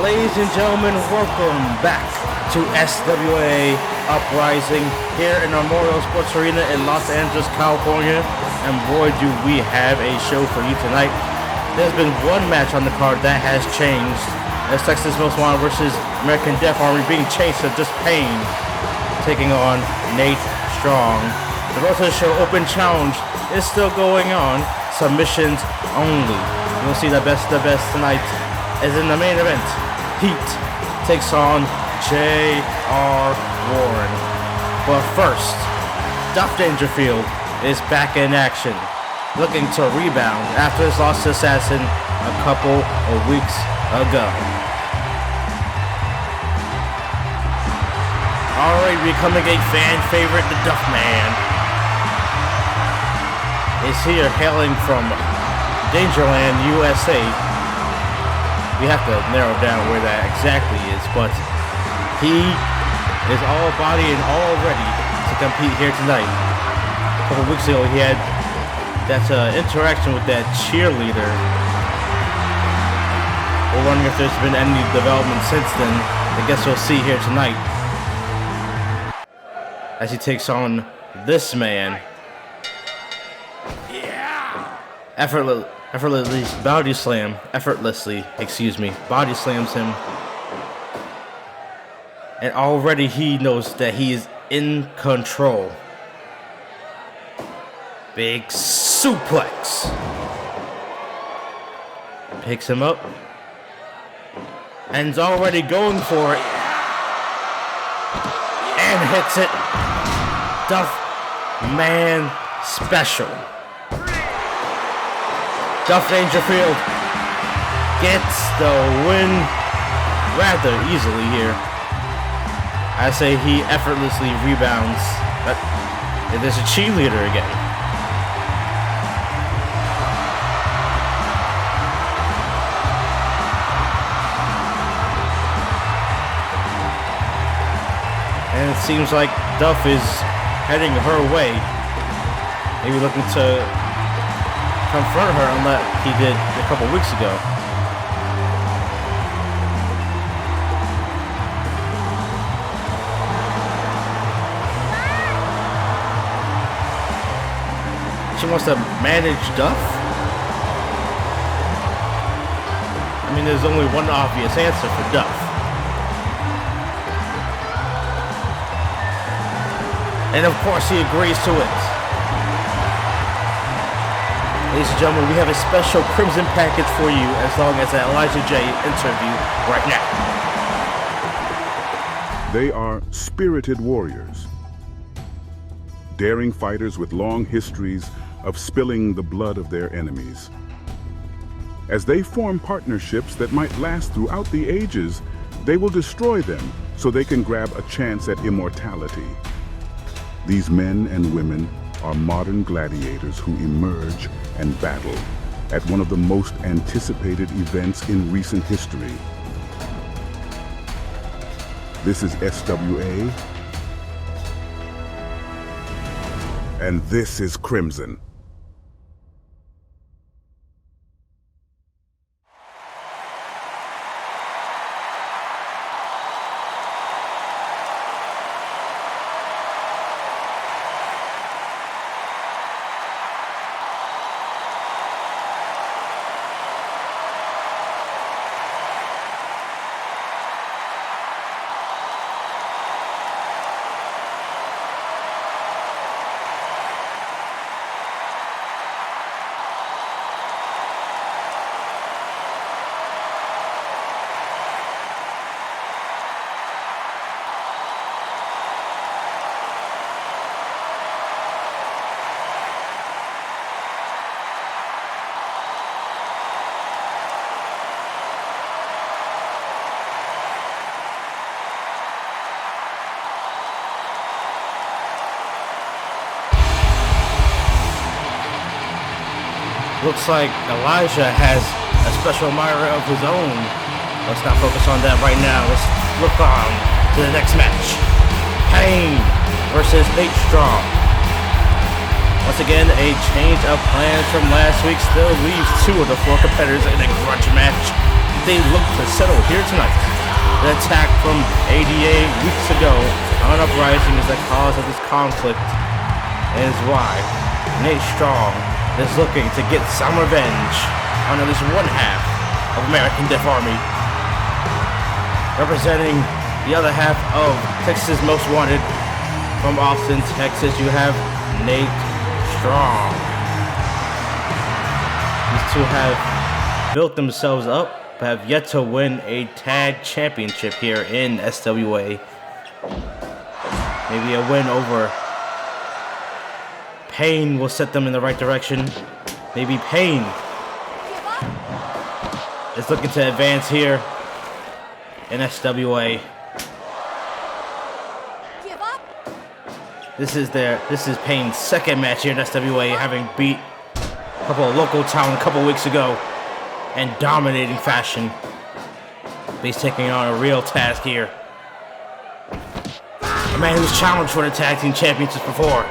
Ladies and gentlemen, welcome back to SWA Uprising here in Memorial Sports Arena in Los Angeles, California. And boy, do we have a show for you tonight. There's been one match on the card that has changed. It's Texas Most Wanted versus American Death Army being chased to just Payne, taking on Nate Strong. The rest of the show open challenge is still going on. Submissions only. You'll see the best tonight is in the main event. Heat takes on J.R. Horne. But first, Duff Dangerfield is back in action, looking to rebound after his loss to Assassin a couple of weeks ago. Already becoming a fan favorite, the Duff Man is here hailing from Dangerland, USA. We have to narrow down where that exactly is, but he is all body and all ready to compete here tonight. A couple weeks ago, he had that interaction with that cheerleader. We're wondering if there's been any development since then. I guess we'll see here tonight as he takes on this man. Effortlessly body slams him. And already he knows that he is in control. Big suplex. Picks him up. And is already going for it. And hits it. Duff Man special. Duff Dangerfield gets the win rather easily here. I say he effortlessly rebounds. But there's a cheerleader again. And it seems like Duff is heading her way. Maybe looking to confront her unlike he did a couple weeks ago. She wants to manage Duff? I mean, there's only one obvious answer for Duff. And of course he agrees to it. Ladies and gentlemen, we have a special Crimson package for you as long as that Elijah J interview right now. They are spirited warriors, daring fighters with long histories of spilling the blood of their enemies. As they form partnerships that might last throughout the ages, they will destroy them so they can grab a chance at immortality. These men and women are modern gladiators who emerge and battle at one of the most anticipated events in recent history. This is SWA, and this is Crimson. Looks like Elijah has a special admirer of his own. Let's not focus on that right now. Let's look on to the next match. Payne versus Nate Strong. Once again, a change of plans from last week still leaves two of the four competitors in a grudge match. they look to settle here tonight. The attack from ADA weeks ago on Uprising is the cause of this conflict, and is why Nate Strong is looking to get some revenge on at least one half of American Death Army. Representing the other half of Texas Most Wanted from Austin, Texas, you have Nate Strong. These two have built themselves up, but have yet to win a tag championship here in SWA. Maybe a win over Payne will set them in the right direction. Maybe Payne is looking to advance here in SWA. This is Payne's second match here in SWA, having beat a couple of local talent a couple weeks ago in dominating fashion. But he's taking on a real task here. A man who's challenged for the tag team championships before.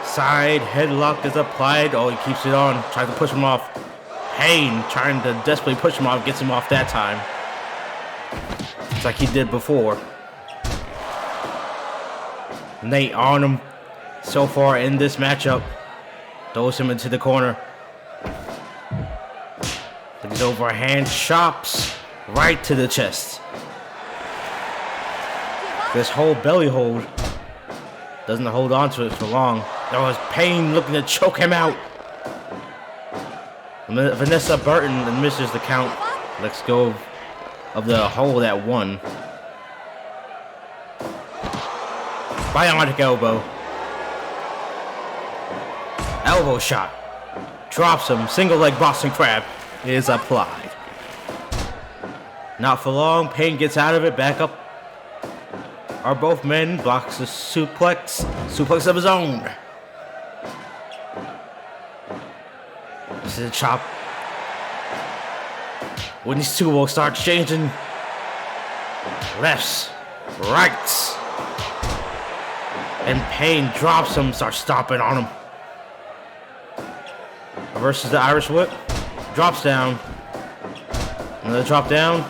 Side headlock is applied. Oh, he keeps it on. Tries to push him off. Payne trying to desperately push him off. Gets him off that time. It's like he did before. Nate on him so far in this matchup. Throws him into the corner. These overhand chops right to the chest. This whole belly hold doesn't hold on to it for long. There was Payne looking to choke him out. Vanessa Burton misses the count. Let's go of the hold at one. Bionic elbow. Elbow shot. Drops him. Single leg Boston Crab is applied. Not for long. Payne gets out of it. Back up. Are both men. Blocks the suplex. Suplex of his own. This is a chop. When these two will start changing. Lefts. Rights. And Payne drops him. Starts stomping on him. Versus the Irish Whip. Drops down. Another drop down.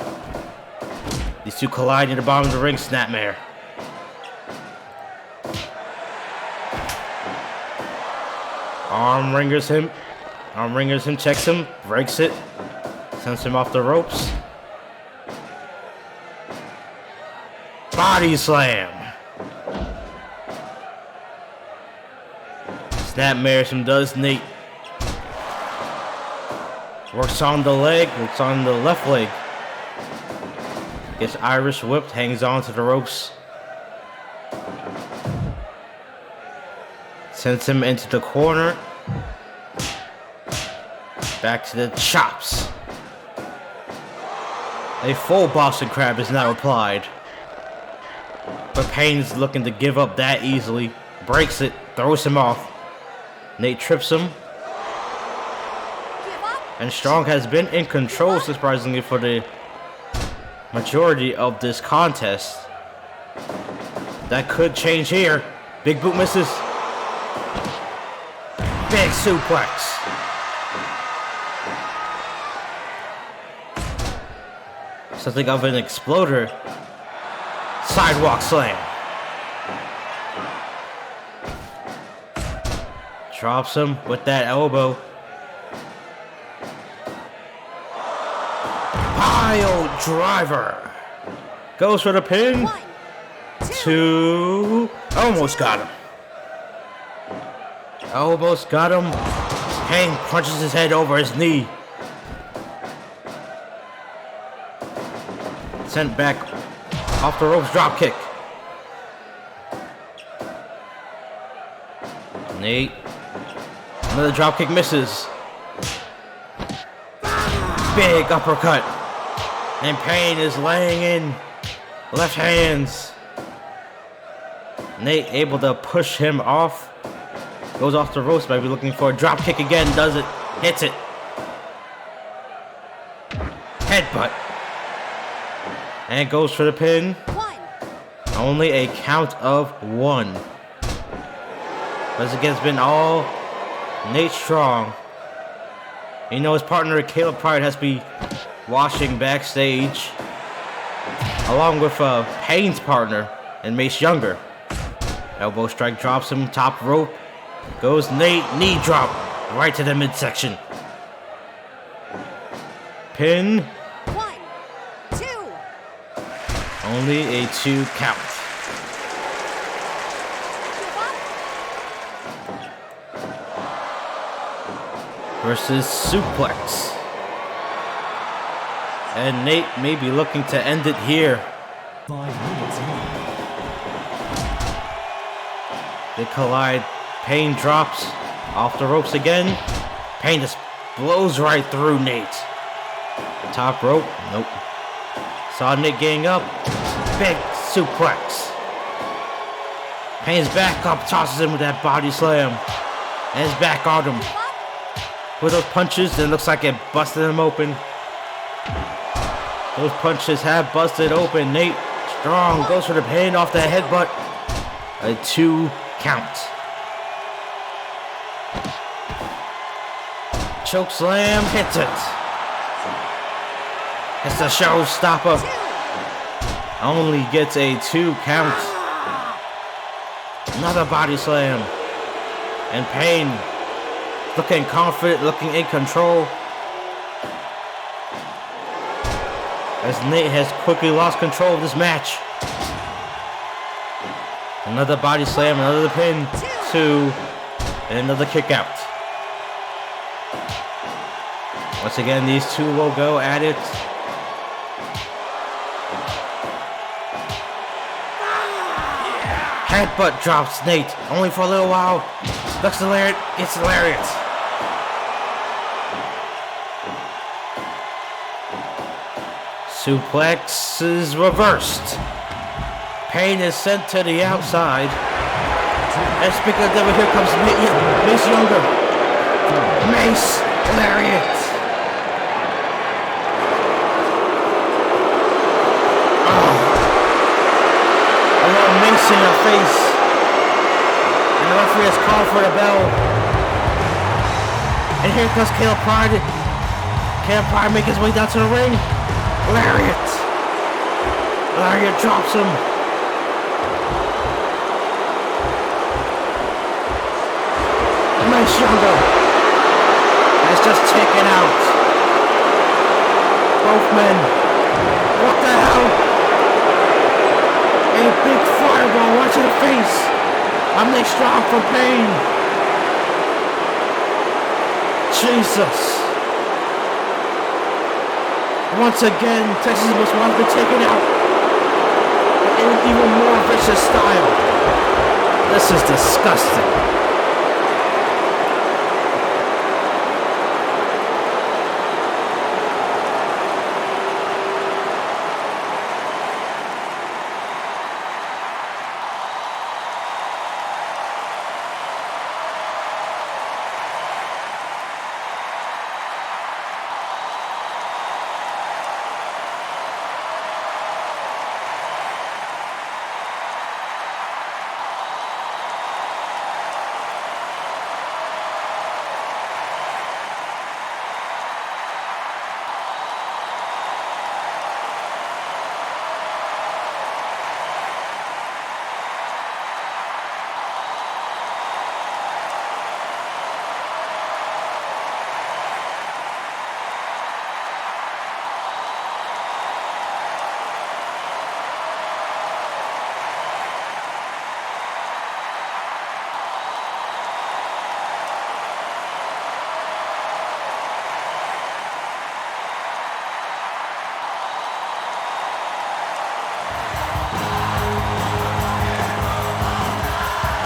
These two collide near the bottom of the ring. Snapmare. Arm ringers him. Checks him. Breaks it. Sends him off the ropes. Body slam. Snapmares him does Nate. Works on the leg, works on the left leg. Gets Irish whipped, hangs on to the ropes. Sends him into the corner. Back to the chops. A full Boston Crab is now applied. But Payne's looking to give up that easily. Breaks it, throws him off. Nate trips him. And Strong has been in control, surprisingly, for the majority of this contest. That could change here. Big boot misses. Big suplex. Something of an exploder. Sidewalk slam. Drops him with that elbow. Pile driver. Goes for the pin. 1, 2. Almost got him. Almost got him. Payne punches his head over his knee. Sent back off the ropes, drop kick. Nate. Another drop kick misses. Big uppercut. And Payne is laying in left hands. Nate able to push him off. Goes off the ropes, maybe looking for a drop kick again. Does it. Hits it. Headbutt. And goes for the pin. 1. Only a count of 1. Once again, it's been all Nate Strong You know, his partner Caleb Pride has to be watching backstage, along with Payne's partner and Mace Younger. Elbow strike drops him, top rope. Goes Nate, knee drop, right to the midsection. Pin. 1, 2. Only a 2 count. Versus suplex. And Nate may be looking to end it here. 5 minutes in. They collide. Payne drops off the ropes again. Payne just blows right through Nate. Top rope. Nope. Saw Nate getting up. Big suplex. Payne's back up. Tosses him with that body slam. And his back on him. With those punches, it looks like it busted him open. Those punches have busted open. Nate strong. Goes for the pin off the headbutt. A 2 count. Choke slam, hits it. It's the showstopper. Only gets a 2 count. Another body slam. And Payne looking confident, looking in control. As Nate has quickly lost control of this match. Another body slam, another pin, 2, and another kick out. Once again, these two will go at it. Headbutt drops Nate, only for a little while. Ducks the lariat, gets the lariat. Suplex is reversed. Payne is sent to the outside. And speaking of devil, here comes Mace Younger. Mace, lariat. A little mace in her face. And the referee has called for the bell. And here comes Caleb Pride. Caleb Pride making his way down to the ring. Lariat. Lariat drops him. Mace Younger has just taken out both men. What the hell? A big fireball right to the face. I'm Nate Strong for Payne. Jesus. Once again, Texas Most Wanted to be taken out in an even more vicious style. This is disgusting.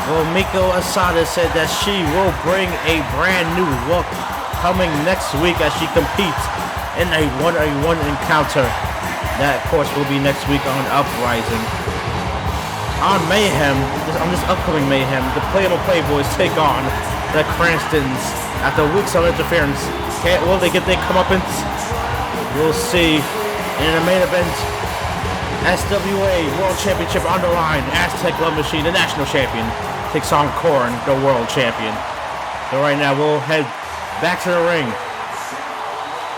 Well, Miko Asada said that she will bring a brand new look coming next week as she competes in a one-on-one encounter. That, of course, will be next week on Uprising. On Mayhem, on this upcoming Mayhem, the Play-Em-A-Play boys take on the Cranstons after weeks of interference. Will they get their comeuppance? We'll see. In the main event, SWA World Championship on the line. Aztec Love Machine, the national champion, takes on Coren, the world champion. So right now we'll head back to the ring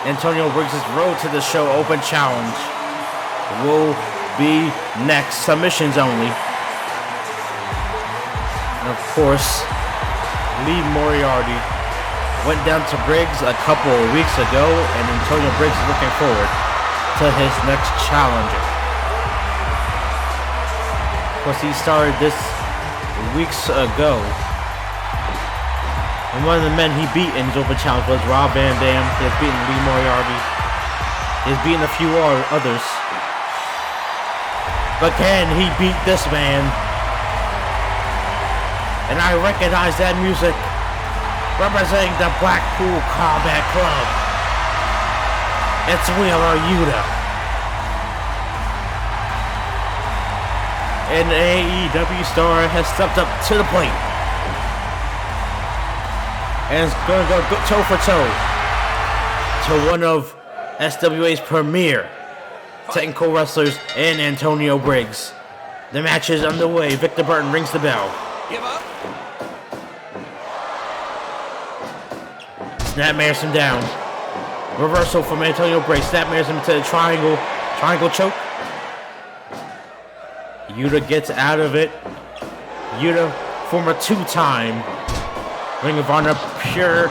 Antonio Briggs' Road to the Show Open Challenge will be next. Submissions only. And of course, Lee Moriarty went down to Briggs a couple of weeks ago, and Antonio Briggs is looking forward to his next challenger. Of course, he started this weeks ago. And one of the men he beat in his open challenge was Rob Van Dam. He has beaten Lee Moriarty. He has beaten a few others. But can he beat this man? And I recognize that music representing the Blackpool Combat Club. It's Wheeler Yuta. An AEW star has stepped up to the plate. And is going to go toe for toe to one of SWA's premier technical wrestlers in Antonio Briggs. The match is underway. Victor Burton rings the bell. Give up. Snapmares him down. Reversal from Antonio Briggs. Snapmares him to the triangle. Triangle choke. Yuta gets out of it. Yuta, former two-time Ring of Honor Pure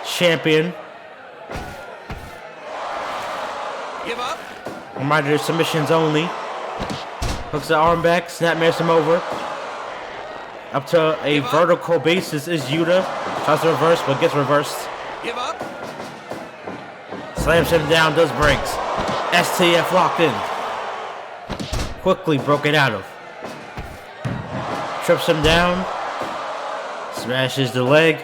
Champion. Give up. Reminder, submissions only. Hooks the arm back, snapmares him over. Up to a vertical basis is Yuta. Tries to reverse, but gets reversed. Give up. Slams him down, does Briggs. STF locked in. Quickly broken out of. Trips him down. Smashes the leg.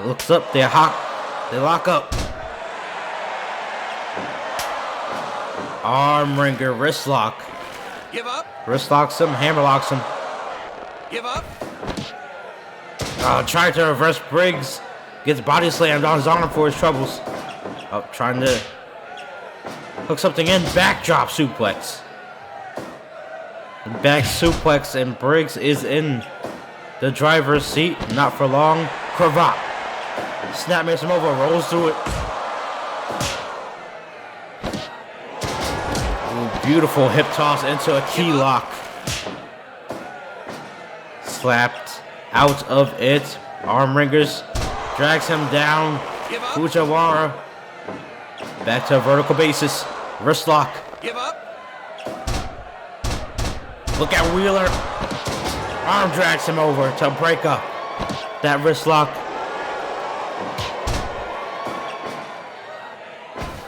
Looks up, they lock up. Arm wringer, wrist lock. Give up. Wrist locks him, hammer locks him. Give up. Trying to reverse Briggs. Gets body slammed on his arm for his troubles. Trying to hook something in. Backdrop suplex. Back suplex, and Briggs is in the driver's seat. Not for long. Cravat. Snapmares him over. Rolls through it. Ooh, beautiful hip toss into a key lock. Slapped out of it. Arm wringers. Drags him down. Fujiwara. Back to a vertical basis. Wrist lock. Give up. Look at Wheeler. Arm drags him over to break up that wrist lock.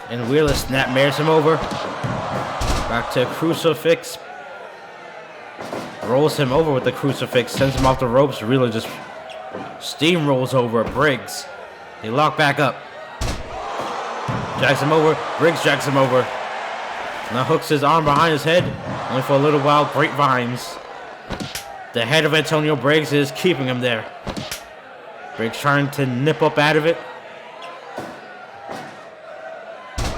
And Wheeler snapmares him over. Back to crucifix. Rolls him over with the crucifix. Sends him off the ropes. Wheeler just steamrolls over Briggs. They lock back up. Drags him over. Briggs drags him over. Now hooks his arm behind his head. Only for a little while. Grapevines. The head of Antonio Briggs is keeping him there. Briggs trying to nip up out of it.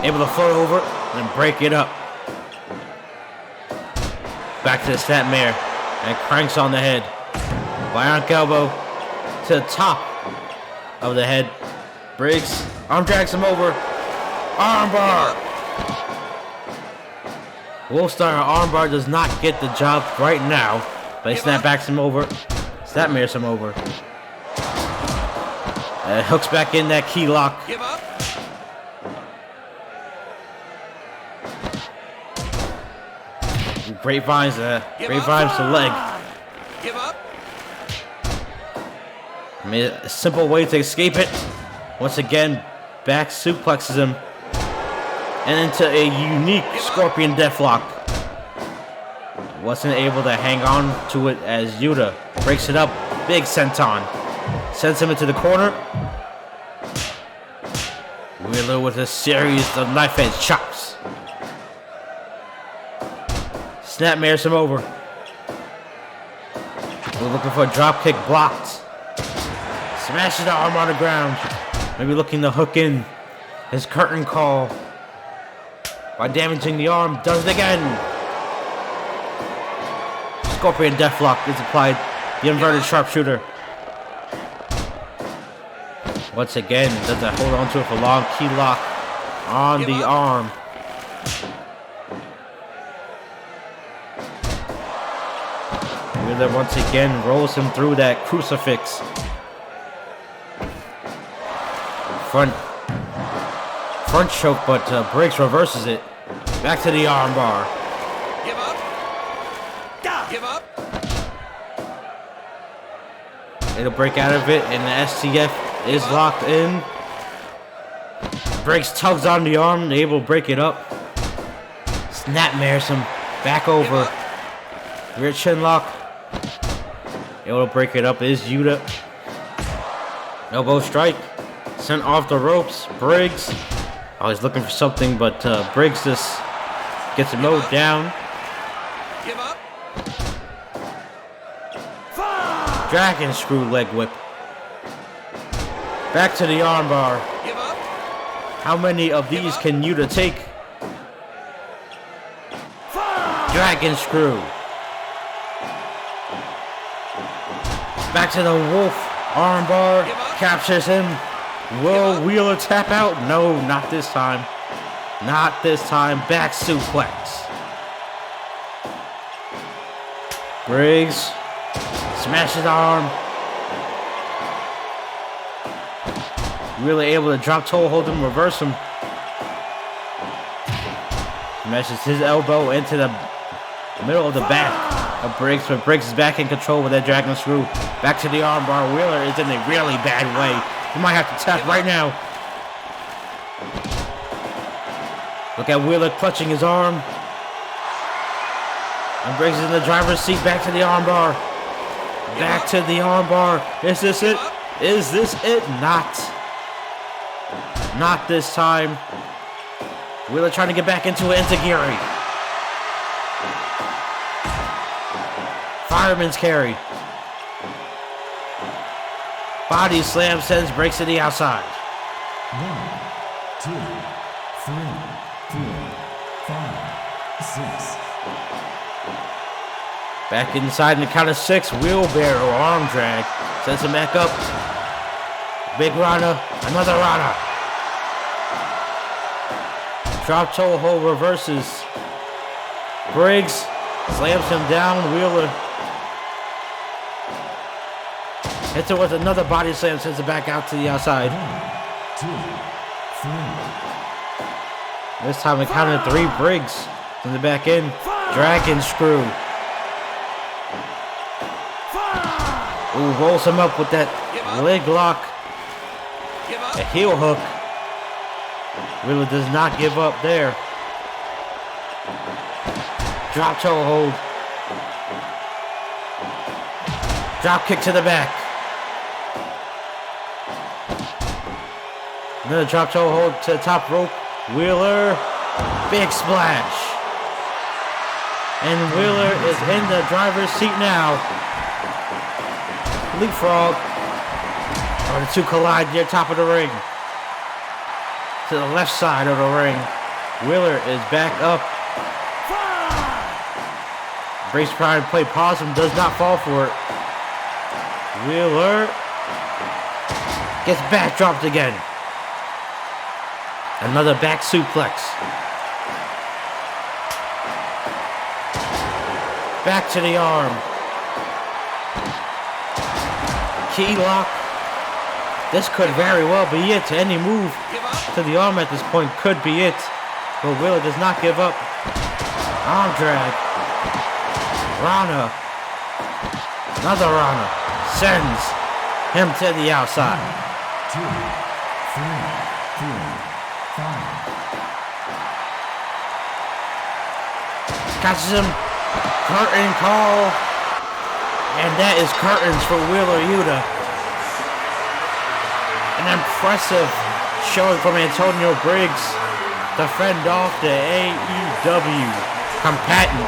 Able to float over and break it up. Back to the snapmare. And cranks on the head. Bionic elbow to the top of the head. Briggs arm drags him over. Armbar. Wolfstar armbar does not get the job right now, but he snapbacks him over. Snapmares him over. Hooks back in that key lock. Give up. Grapevines to leg. Give up. I mean, a simple way to escape it. Once again, back suplexes him. And into a unique Scorpion Deathlock. Wasn't able to hang on to it as Yuta breaks it up. Big senton. Sends him into the corner. Wheeler with a series of knife edge chops. Snapmares him over. We're looking for a drop kick blocked. Smashes the arm on the ground. Maybe looking to hook in his curtain call. By damaging the arm, does it again. Scorpion Deathlock is applied. The inverted sharpshooter. Once again, doesn't hold on to it for long. Key lock on the arm. Wheeler once again rolls him through that crucifix. Front choke, but Briggs reverses it. Back to the armbar. Give up. Give up. It'll break out of it, and the STF is locked in. Briggs tugs on the arm, able to break it up. Snapmares him back over. Rear chin lock. Able to break it up is Witte. Elbow strike. Sent off the ropes. Briggs. Oh, he's looking for something, but Briggs just gets him mowed down. Give up. Dragon screw leg whip. Back to the armbar. Give up. How many of these can Witte take? Dragon screw. Back to the wolf. Armbar. Captures him. Will Wheeler tap out? No, not this time. Not this time. Back suplex. Briggs smashes the arm. Really able to drop toe hold him, reverse him. Smashes his elbow into the middle of the back of Briggs, but Briggs is back in control with that dragon screw. Back to the armbar. Wheeler is in a really bad way. He might have to tap right now. Look at Wheeler clutching his arm. And Briggs is in the driver's seat. Back to the armbar. Back to the armbar. Is this it? Is this it? Not. Not this time. Wheeler trying to get back into it. Enziguri. Fireman's carry. Body slam sends Briggs to the outside. 1, 2, 3, 4, 5, 6. Back inside in the count of 6. Wheelbarrow arm drag. Sends him back up. Big Rana. Another Rana. Drop toe hold reverses. Briggs slams him down. Wheeler hits it with another body slam, sends it back out to the outside. 1, 2, 3. This time the count of 3. Briggs sends it back in. Dragon screw. Ooh, rolls him up with that leg lock. A heel hook. Wheeler does not give up there. Drop toe hold. Drop kick to the back. Another drop toe hold to the top rope. Wheeler, big splash. And Wheeler is in the driver's seat now. Leapfrog. Oh, the two collide near top of the ring. To the left side of the ring. Wheeler is back up. Briggs trying to play possum, does not fall for it. Wheeler gets back dropped again. Another back suplex. Back to the arm. Key lock. This could very well be it. Any move to the arm at this point could be it. But Wheeler does not give up. Arm drag. Rana. Another Rana. Sends him to the outside. 1, 2, 3, 4, 5. Catches him. Curtain call. And that is curtains for Wheeler Yuta. An impressive showing from Antonio Briggs to fend off the AEW combatant.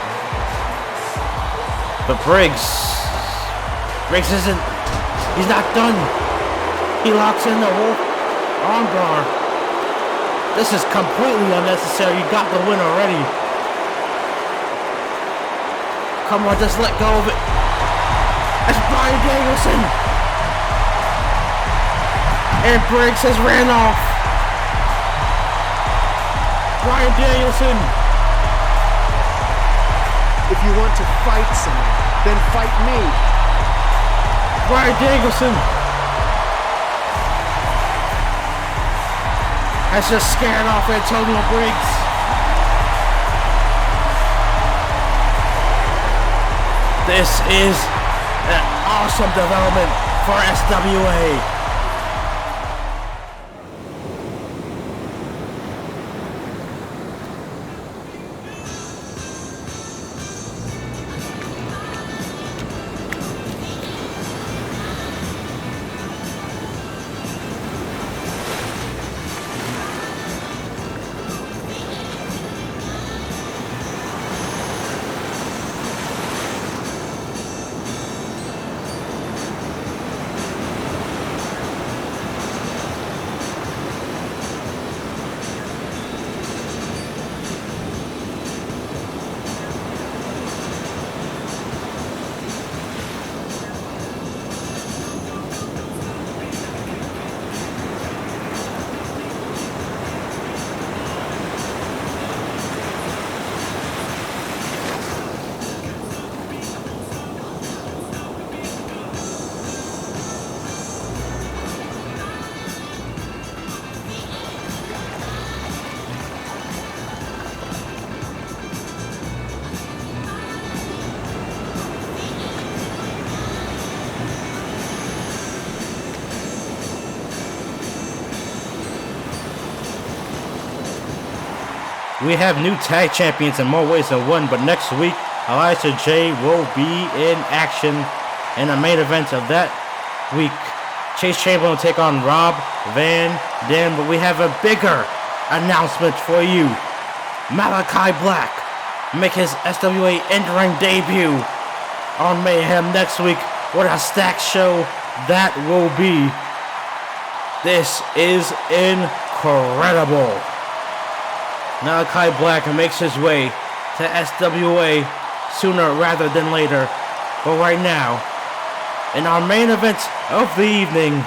But Briggs isn't, he's not done. He locks in the wolf armbar. This is completely unnecessary. You got the win already. Come on, just let go of it. It's Bryan Danielson. And Briggs has ran off. Bryan Danielson. If you want to fight someone, then fight me. Bryan Danielson has just scared off Antonio Briggs. This is an awesome development for SWA. We have new tag champions in more ways than one, but next week, OfficialJRJ will be in action in the main event of that week. Chase Chamberlain will take on Rob Van Dam, but we have a bigger announcement for you. Malachi Black make his SWA in-ring debut on Mayhem next week. What a stacked show that will be. This is incredible. Malachi Black makes his way to SWA sooner rather than later. But right now, in our main event of the evening,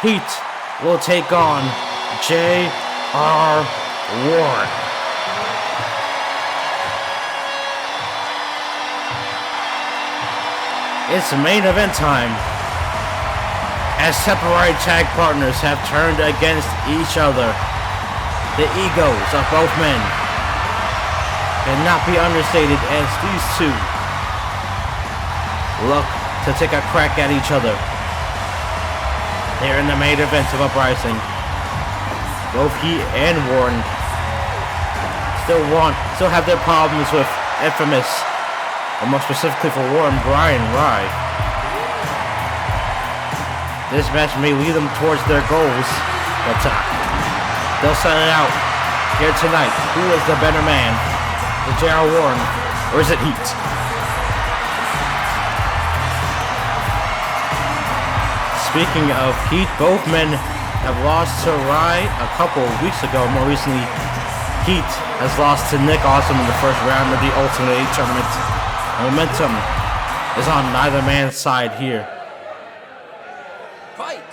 Heat will take on J.R. Horne. It's main event time, as separate tag partners have turned against each other. The egos of both men cannot be understated as these two look to take a crack at each other. They're in the main event of Uprising. Both he and Horne still have their problems with Infamous, or more specifically for Horne, Bryan Rye. This match may lead them towards their goals, but they'll set it out here tonight. Who is the better man? Is it J.R. Horne or is it Heat? Speaking of Heat, both men have lost to Rye a couple of weeks ago. More recently, Heat has lost to Nick Awesome in the first round of the Ultimate 8 tournament. Momentum is on neither man's side here. Fight!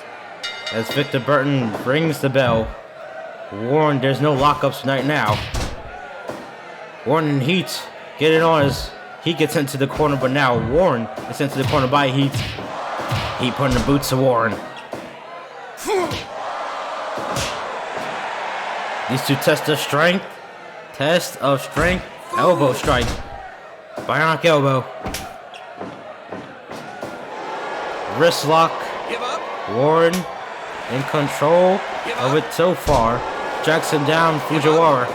As Victor Burton rings the bell, Horne, there's no lockups tonight now. Horne and Heat get it on as he gets into the corner, but now Horne is into the corner by Heat. Heat putting the boots to Horne. These two test of strength. Test of strength. Elbow strike. Bionic elbow. Wrist lock. Give up. Horne in control of it so far. Jackson down, Fujiwara.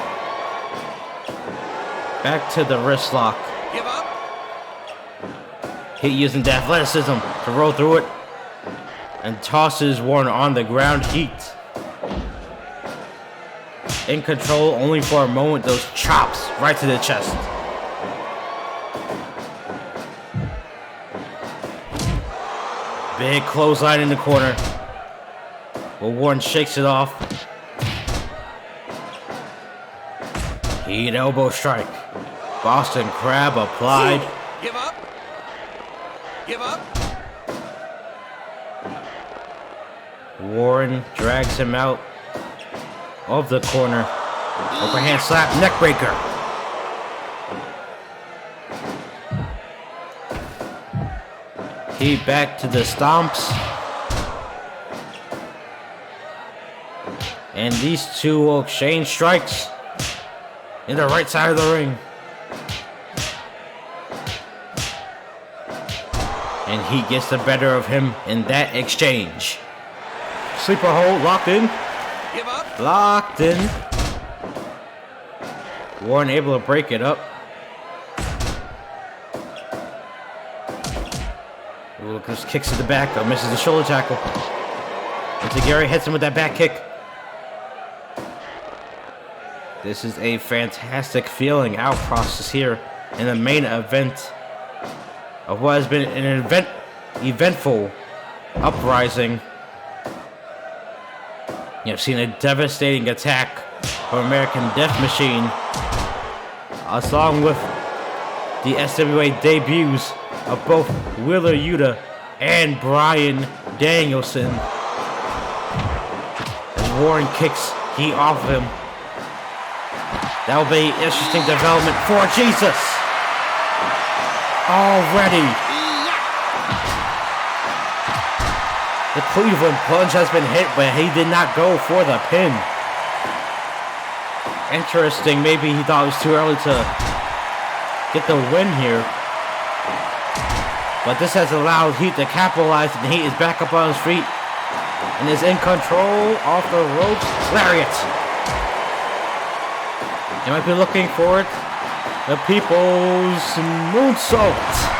Back to the wrist lock. Give up. Heat using the athleticism to roll through it. And tosses Horne on the ground. Heat in control only for a moment. Those chops right to the chest. Big clothesline in the corner. Well, Horne shakes it off. Heat elbow strike. Boston Crab applied. Give up. Give up. Warren drags him out of the corner. Overhand slap, neckbreaker. He back to the stomps. And these two will exchange strikes in the right side of the ring. And he gets the better of him in that exchange. Sleeper hold, locked in. Give up. Locked in. Warren able to break it up. Lucas kicks to the back, though, misses the shoulder tackle. Into Gary, hits him with that back kick. This is a fantastic feeling out process here in the main event of what has been an eventful Uprising. You've seen a devastating attack from American Death Machine, along with the SWA debuts of both Wheeler Yuta and Bryan Danielson. As Warren kicks heat off of him. That will be interesting development for Jesus. Already. The Cleveland plunge has been hit, but he did not go for the pin. Interesting, maybe he thought it was too early to get the win here. But this has allowed Heat to capitalize, and Heat is back up on his feet and is in control off the ropes. Lariat. You might be looking for it. The People's Moonsault.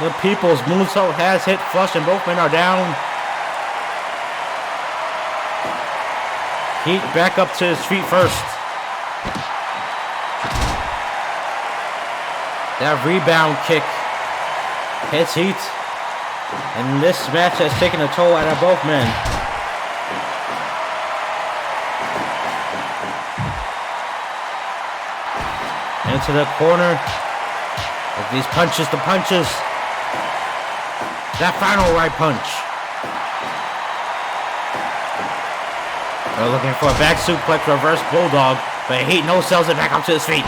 The People's Moonsault has hit flush and both men are down. Heat back up to his feet first. That rebound kick hits Heat. And this match has taken a toll out of both men. Into the corner. With these punches to punches. That final right punch. They're looking for a back suplex reverse bulldog, but Heat no-sells it back up to his feet.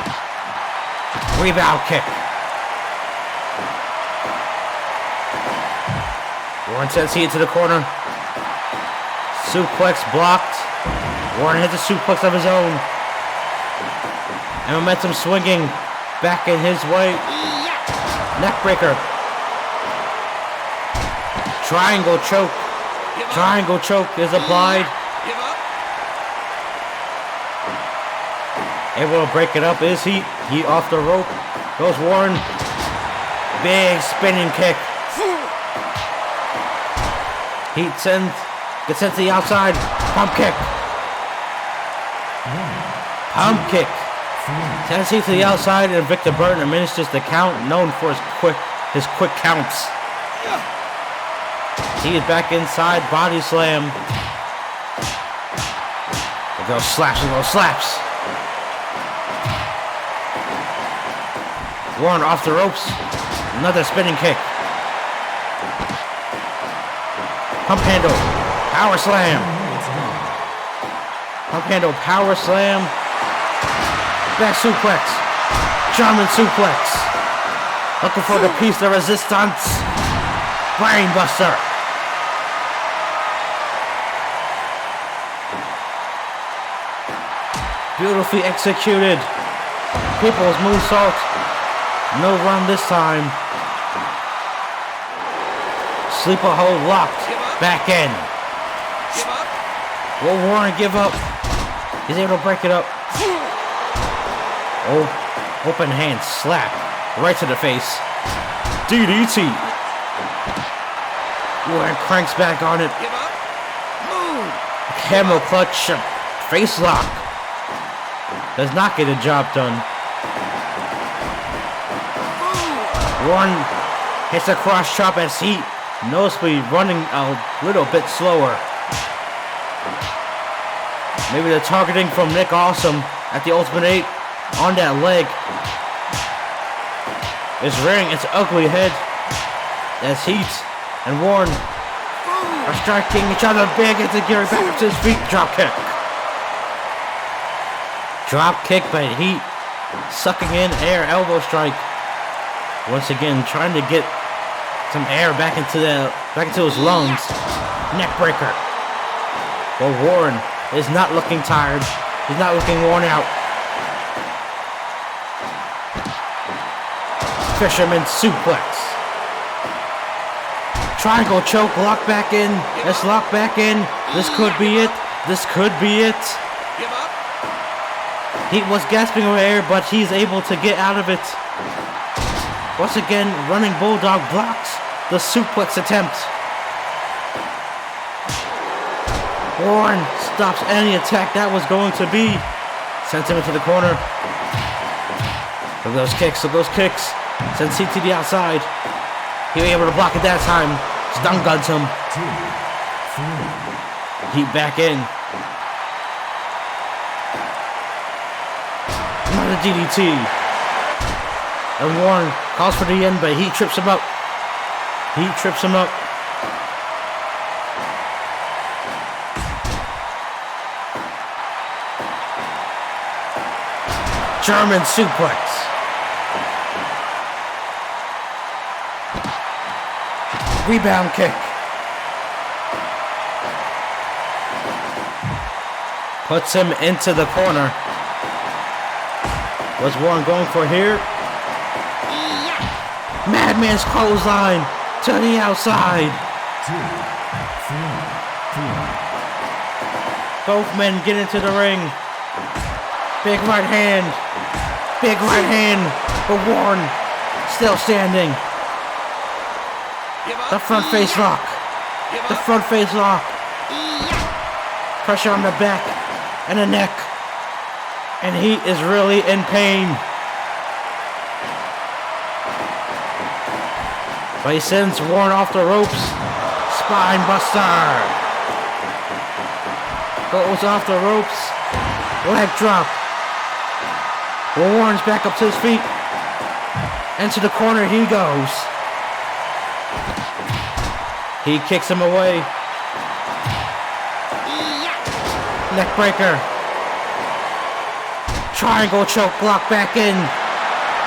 Rebound kick. Warren sends Heat into the corner. Suplex blocked. Warren hits a suplex of his own. And momentum swinging back in his way. Neckbreaker. Triangle choke. Triangle choke is applied. Able to break it up is Heat. Heat off the rope. Goes Warren. Big spinning kick. Heat gets sent to the outside. Pump kick. Pump kick. Sends Heat to the outside, and Victor Burton administers the count, known for his quick counts. He is back inside. Body slam. Those slaps and those slaps. Warren off the ropes. Another spinning kick. Pump handle. Power slam. Pump handle. Power slam. Back suplex. German suplex. Looking for the piece de resistance. Brain buster. Beautifully executed. People's moonsault. No run this time. Sleeper hold locked. Back in. Will Warren give up? He's able to break it up. Oh, open hand slap. Right to the face. DDT. Warren cranks back on it. Camel clutch. Face lock. Does not get the job done. Warren hits a cross chop as Heat noticeably running a little bit slower. Maybe the targeting from Nick Awesome at the Ultimate 8 on that leg is rearing its ugly head as Heat and Warren are striking each other big into Gary back up to his feet. Drop kick. Drop kick by Heat. Sucking in air, elbow strike. Once again, trying to get some air back into his lungs. Neck breaker. But Horne is not looking tired. He's not looking worn out. Fisherman suplex. Triangle choke, lock back in. Let's lock back in. This could be it. This could be it. Give up. He was gasping for air, but he's able to get out of it. Once again, running bulldog blocks the suplex attempt. Horne stops any attack that was going to be. Sends him into the corner. Look at those kicks, look at those kicks. Sends Heat to the outside. He was able to block it that time. Stun guns him. 2, 3. Heat back in. Another DDT. And Horne calls for the end, but Heat trips him up. Heat trips him up. German suplex. Rebound kick. Puts him into the corner. What's Horne going for here? Madman's clothesline to the outside. 2, 3, 4. Both men get into the ring. Big right hand. Big right hand. But Horne still standing. Give up. The front face lock. Give The up. front face lock. Pressure on the back and the neck. And he is really in pain. But he sends Horne off the ropes. Spine buster. Goes off the ropes. Leg drop. Horne's back up to his feet. Into the corner he goes. He kicks him away. Neck breaker. Triangle choke block back in.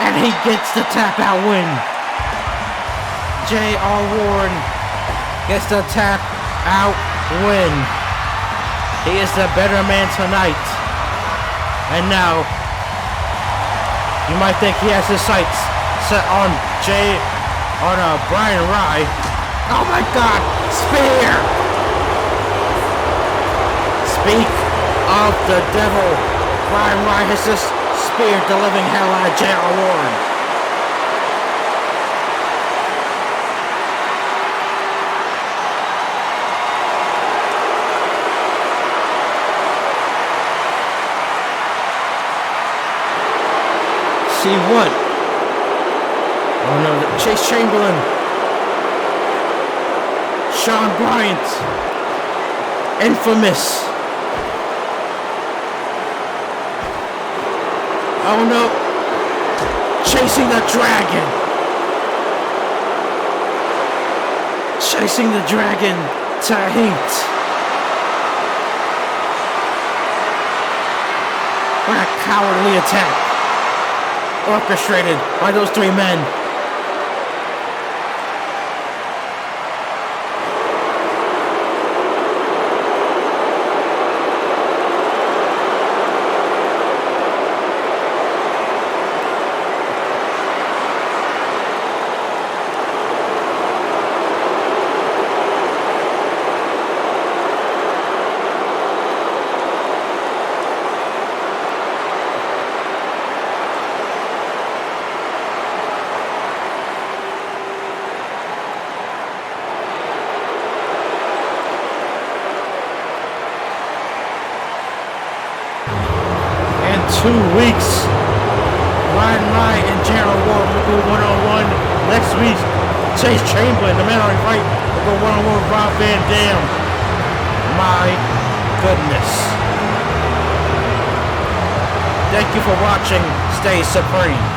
And he gets the tap out win. J.R. Horne gets the tap out win. He is the better man tonight. And now, you might think he has his sights set on Bryan Rye. Oh my God, spear! Speak of the devil. Bryan Rye has just speared the living hell out of J.R. Horne. See what? Oh no, Chase Chamberlain. Sean Bryant. Infamous. Oh no. Chasing the dragon. Chasing the dragon to Heat. What a cowardly attack. Orchestrated by those three men. In 2 weeks, Bryan Rye and J.R. Horne will go one-on-one. Next week, Chase Chamberlain, the man on the right, will go one-on-one with Rob Van Dam. My goodness. Thank you for watching. Stay supreme.